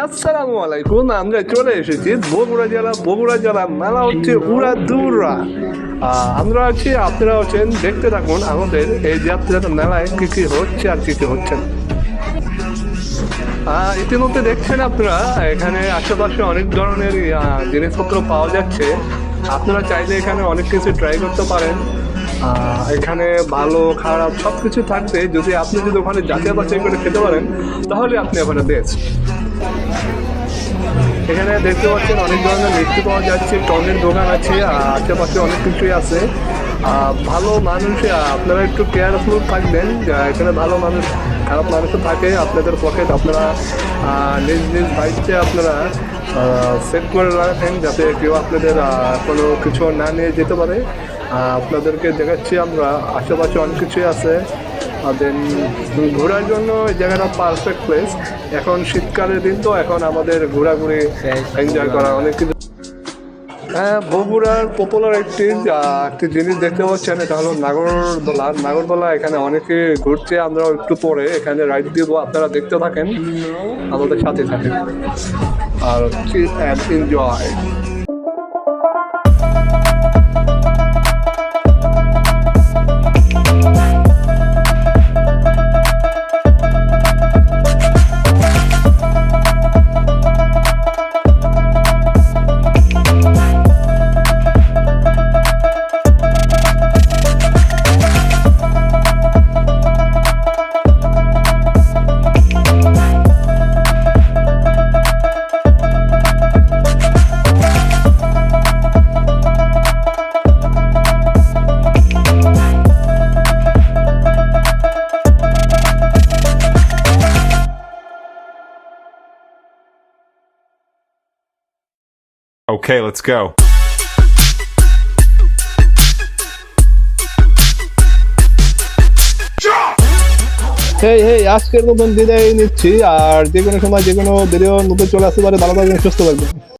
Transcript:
আসসালামু আলাইকুম। আমরা চলে এসেছি বগুড়া জেলা মেলা হচ্ছে উড়াদুরা। আমরা আছি, আপনারা হচ্ছেন, দেখতে থাকুন আমাদের এই যাত্রাটা মেলায় কি কি হচ্ছে আর কি কি হচ্ছে না। ইতিমধ্যে দেখছেন আপনারা এখানে আশেপাশে অনেক ধরনের জিনিসপত্র পাওয়া যাচ্ছে। আপনারা চাইলে এখানে অনেক কিছু ট্রাই করতে পারেন। এখানে ভালো খারাপ সব কিছু থাকবে। আপনি যদি ওখানে যাচাই বাছাই করে খেতে পারেন তাহলে আপনি ওখানে বেস্ট। এখানে দেখতে পাচ্ছেন অনেক ধরনের মিষ্টি পাওয়া যাচ্ছে, টনের দোকান আছে, আশেপাশে অনেক কিছুই আছে। ভালো মানুষ, আপনারা একটু কেয়ারফুল থাকবেন। এখানে ভালো মানুষ খারাপ মানুষও থাকে। আপনাদের পকেট আপনারা নিজ নিজ দায়িত্বে আপনারা সেট করে রাখেন যাতে কেউ আপনাদের কোনো কিছু না নিয়ে যেতে পারে। আপনাদেরকে দেখাচ্ছি আমরা আশেপাশে অনেক কিছুই আছে। দেন ঘোরার জন্য এই জায়গাটা পারফেক্ট প্লেস। এখন শীতকালের দিন তো এখন আমাদের ঘোরাঘুরি এনজয় করা অনেক কিছু। বগুড়ার পপুলার একটি জিনিস দেখতে পাচ্ছেন, এটা হলো নাগরদোলা। এখানে অনেকে ঘুরছে, আমরা একটু পরে এখানে রাইড দিব, আপনারা দেখতে থাকেন, আমাদের সাথে থাকেন আর এনজয়। Okay, let's go. হেই আজকের মতন বিদায় নিচ্ছি। আর যে কোনো সময় যে কোনো ভিডিও নতুন চলে আসতে পারে। ভালো থাকবেন, সুস্থ থাকবেন।